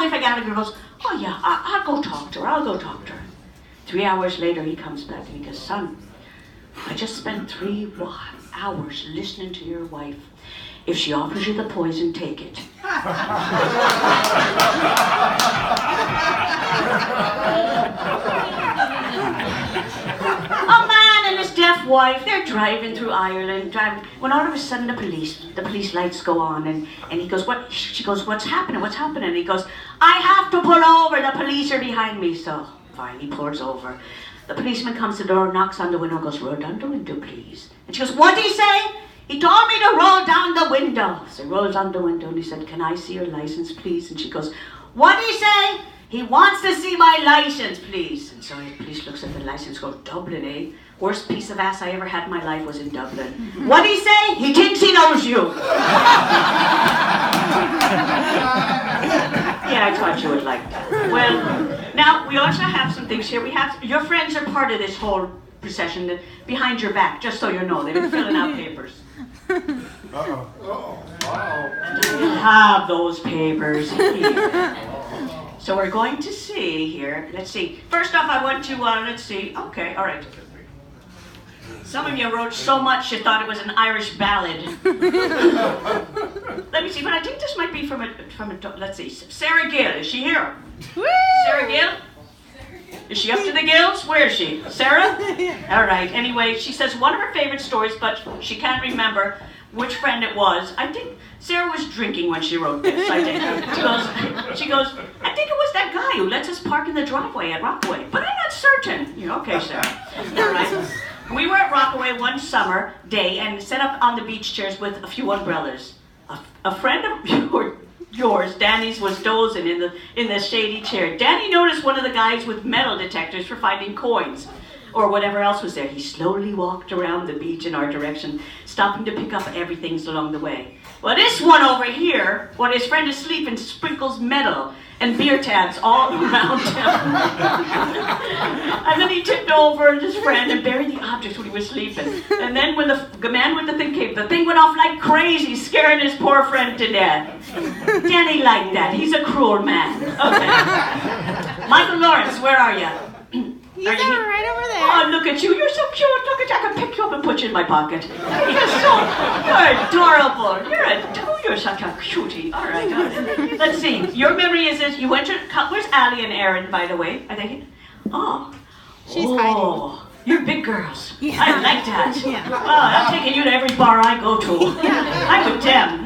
bother if I get out of here? He goes, oh yeah, I'll go talk to her. 3 hours later, he comes back and he goes, son, I just spent 3 hours listening to your wife. If she offers you the poison, take it. A man and his deaf wife, they're driving through Ireland, when all of a sudden the police lights go on, and he goes, what? She goes, what's happening? And he goes, I have to pull over, the police are behind me. So, fine, he pulls over. The policeman comes to the door, knocks on the window, and goes, roll down the window, please. And she goes, what did he say? He told me to roll down the window. So he rolls down the window and he said, can I see your license, please? And she goes, what did he say? He wants to see my license, please. And so the police looks at the license, goes, Dublin, eh? Worst piece of ass I ever had in my life was in Dublin. What did he say? He thinks he knows you. Yeah, I thought you would like that. Well, now we also have some things here. Your friends are part of this whole procession behind your back, just so you know. They've been filling out papers. I have those papers here. So we're going to see here. Let's see. First off, I want to, let's see. Okay, all right. Some of you wrote so much you thought it was an Irish ballad. Let me see, but I think this might be from a, let's see. Sarah Gill, is she here? Woo! Sarah Gill? Is she up to the gills? Where is she? Sarah? All right, anyway, she says one of her favorite stories, but she can't remember which friend it was. I think Sarah was drinking when she wrote this, I think. She goes, I think it was that guy who lets us park in the driveway at Rockaway, but I'm not certain. You're okay, Sarah. All right. We were at Rockaway one summer day and set up on the beach chairs with a few umbrellas. A friend of yours, Danny's, was dozing in the shady chair. Danny noticed one of the guys with metal detectors for finding coins or whatever else was there. He slowly walked around the beach in our direction, stopping to pick up everything along the way. Well, this one over here, while his friend is sleeping, sprinkles metal and beer tabs all around him. And then he tipped over his friend and buried the objects when he was sleeping. And then when the man with the thing came, the thing went off like crazy, scaring his poor friend to death. Danny liked that. He's a cruel man. Okay. Michael Lawrence, where are you? He's right over there. Oh, look at you. You're so cute. Look at you. I can pick you up and put you in my pocket. You're adorable. You're such a cutie. All right. Let's see. Your memory is that you went to, where's Allie and Erin, by the way? Are they here? Oh. She's hiding. You're big girls. Yeah. I like that. Yeah. Well, I'm taking you to every bar I go to. Yeah. I'm with them.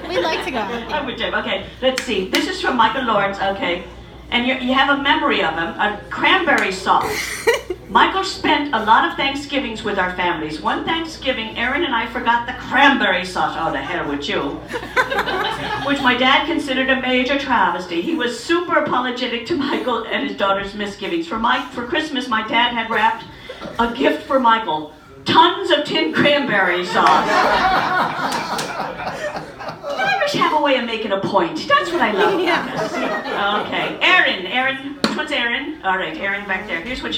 We'd like to go. I'm with them. Okay, let's see. This is from Michael Lawrence, okay. And you have a memory of him, a cranberry sauce. Michael spent a lot of Thanksgivings with our families. One Thanksgiving, Erin and I forgot the cranberry sauce. Oh, the hell with you. Which my dad considered a major travesty. He was super apologetic to Michael and his daughter's misgivings. For Christmas, my dad had wrapped a gift for Michael. Tons of tin cranberry sauce. The Irish have a way of making a point. That's what I love about this. Okay, Erin, which one's Erin? All right, Erin back there. Here's what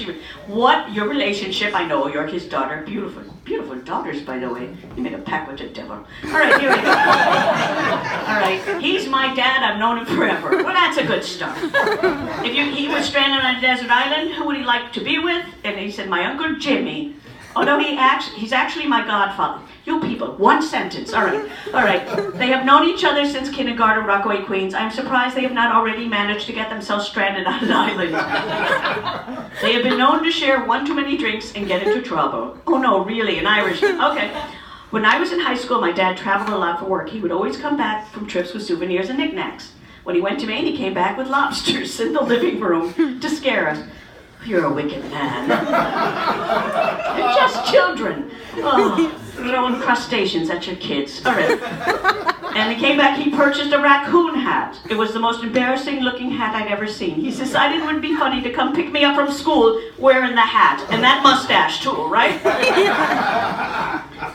your relationship, I know you're his daughter. Beautiful, beautiful daughters, by the way. You made a pact with the devil. All right, here we go. All right, he's my dad, I've known him forever. Well, that's a good start. If he was stranded on a desert island, who would he like to be with? And he said, my Uncle Jimmy. Although he's actually my godfather. You people, one sentence. All right. They have known each other since kindergarten, Rockaway, Queens. I'm surprised they have not already managed to get themselves stranded on an island. They have been known to share one too many drinks and get into trouble. Oh no, really, an Irish. Okay. When I was in high school, my dad traveled a lot for work. He would always come back from trips with souvenirs and knickknacks. When he went to Maine, he came back with lobsters in the living room to scare us. You're a wicked man. They're just children. Oh, throwing crustaceans at your kids. All right. And he came back, he purchased a raccoon hat. It was the most embarrassing looking hat I'd ever seen. He decided it would be funny to come pick me up from school wearing the hat. And that mustache too, right?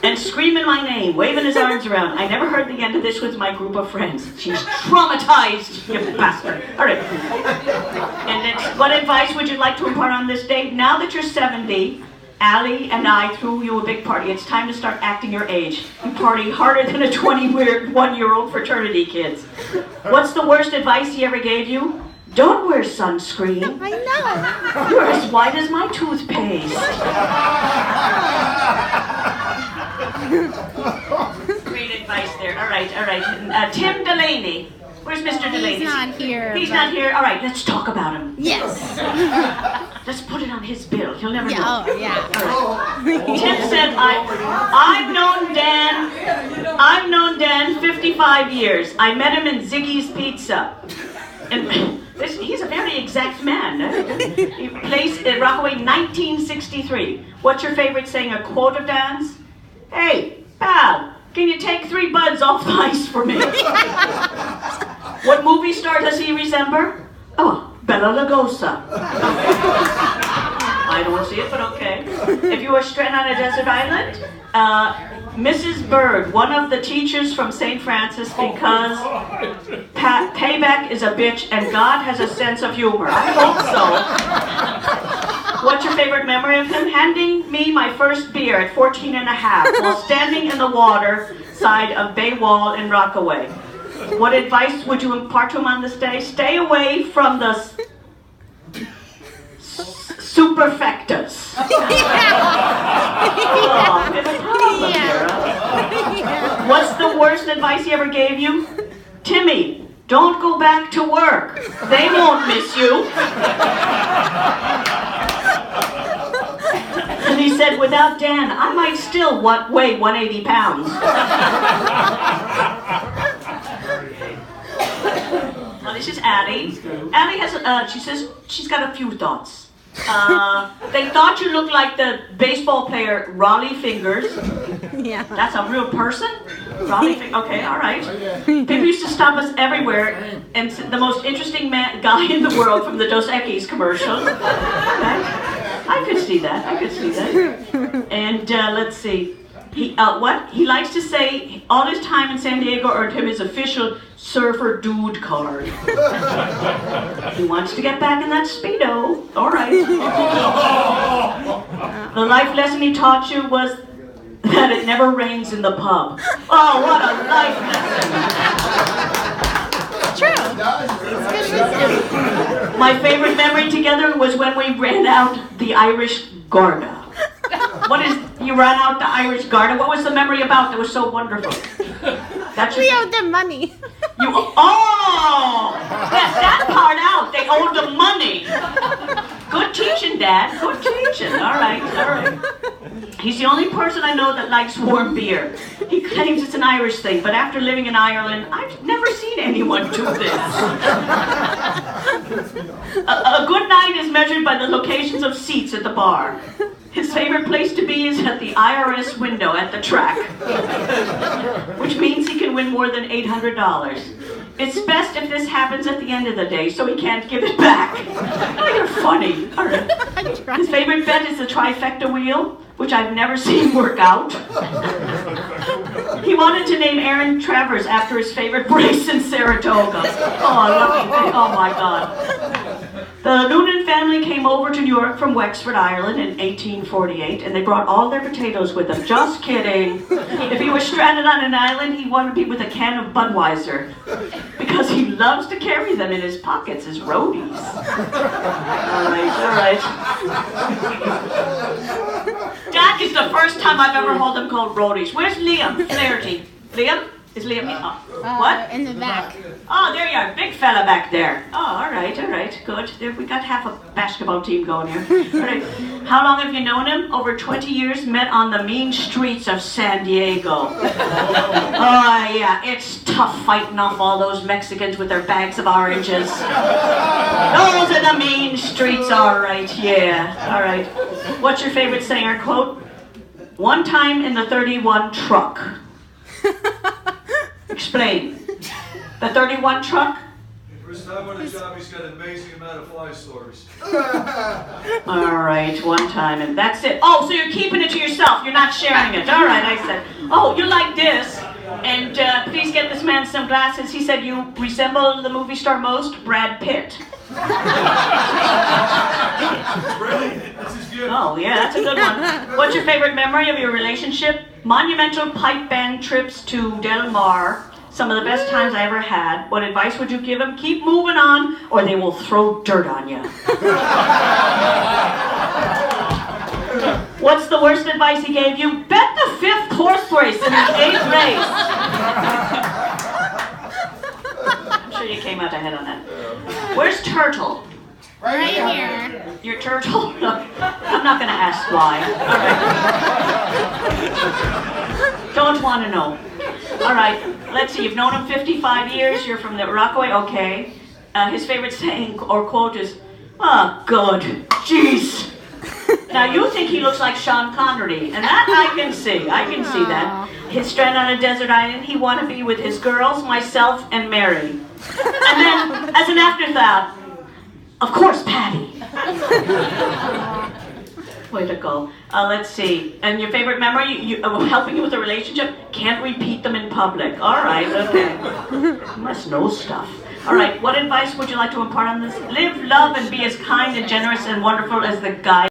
And screaming my name, waving his arms around. I never heard the end of this with my group of friends. She's traumatized, you bastard. All right. And then, what advice would you like to impart on this day? Now that you're 70, Allie and I threw you a big party. It's time to start acting your age. You party harder than a 21-year-old fraternity kids. What's the worst advice he ever gave you? Don't wear sunscreen. I know. You're as white as my toothpaste. Great advice there. All right. Tim Delaney. Where's Mr. Delaney? He's not here. He's not here. All right, let's talk about him. Yes. Let's put it on his bill. He'll never know. Oh, yeah. Tim said, I've known Dan 55 years. I met him in Ziggy's Pizza. And he's a very exact man. He plays in Rockaway 1963. What's your favorite saying? A quote of Dan's? Hey, pal, can you take 3 buds off the ice for me? What movie star does he resemble? Oh, Bela Lugosi. I don't see it, but okay. If you were stranded on a desert island, Mrs. Bird, one of the teachers from St. Francis, because payback is a bitch and God has a sense of humor. I hope so. What's your favorite memory of him? Handing me my first beer at 14 and a half while standing in the water side of Bay Wall in Rockaway. What advice would you impart to him on this day? Stay away from the superfectas. Oh, we have a problem here, huh? What's the worst advice he ever gave you? Timmy, don't go back to work. They won't miss you. And he said, without Dan, I might still weigh 180 pounds. Now this is Addie. Addie has, she says she's got a few thoughts. They thought you looked like the baseball player Raleigh Fingers. Yeah. That's a real person? Raleigh Fingers, okay, all right. People used to stop us everywhere, and the most interesting guy in the world from the Dos Equis commercial. Okay. I could see that. And let's see. He likes to say all his time in San Diego earned him his official surfer dude card. He wants to get back in that Speedo. All right. The life lesson he taught you was that it never rains in the pub. Oh, what a life lesson. It's true. It's good wisdom. My favorite memory together was when we ran out the Irish Garda. You ran out the Irish Garda? What was the memory about that was so wonderful? We owed them money. Left that part out. They owed them money. Good teaching, Dad. Good teaching. All right. He's the only person I know that likes warm beer. He claims it's an Irish thing, but after living in Ireland, I've never seen anyone do this. A good night is measured by the locations of seats at the bar. His favorite place to be is at the IRS window at the track, which means he can win more than $800. It's best if this happens at the end of the day, so he can't give it back. Oh, you're funny. All right. His favorite bet is the trifecta wheel, which I've never seen work out. He wanted to name Aaron Travers after his favorite race in Saratoga. Oh, lucky thing. Oh, my God. The Noonan family came over to New York from Wexford, Ireland in 1848, and they brought all their potatoes with them. Just kidding. If he was stranded on an island, he wanted to be with a can of Budweiser, because he loves to carry them in his pockets as roadies. All right. That is the first time I've ever heard them called roadies. Where's Liam Flaherty? Liam? Is Liam here? Oh. What? In the back. Oh, there you are. Big fella back there. Oh, all right. Good. There, we got half a basketball team going here. All right. How long have you known him? Over 20 years. Met on the mean streets of San Diego. Oh, yeah. It's tough fighting off all those Mexicans with their bags of oranges. Those are the mean streets, all right. Yeah. All right. What's your favorite saying or quote? One time in the 31 truck. Explain. The 31 truck? First time on the job, he's got an amazing amount of fly stories. All right, one time, and that's it. Oh, so you're keeping it to yourself. You're not sharing it. All right, I said. Oh, you like this. And please get this man some glasses. He said you resemble the movie star most, Brad Pitt. Really? That's his gift. Oh, yeah, that's a good one. What's your favorite memory of your relationship? Monumental pipe band trips to Del Mar. Some of the best times I ever had. What advice would you give him? Keep moving on, or they will throw dirt on you. What's the worst advice he gave you? Bet the 5th horse race in the 8th race. I'm sure you came out ahead on that. Where's Turtle? Right here. Your turtle? I'm not going to ask why. All right. Don't want to know. All right. Let's see. You've known him 55 years. You're from the Rockaway. Okay. His favorite saying or quote is, "Oh, good. Jeez." Now you think he looks like Sean Connery, and that I can see. I can see that. He's stranded on a desert island. He want to be with his girls, myself, and Mary. And then, as an afterthought, of course, Patty. Way to go. Let's see. And your favorite memory? Helping you with a relationship? Can't repeat them in public. All right, okay. You must know stuff. All right, what advice would you like to impart on this? Live, love, and be as kind and generous and wonderful as the guy.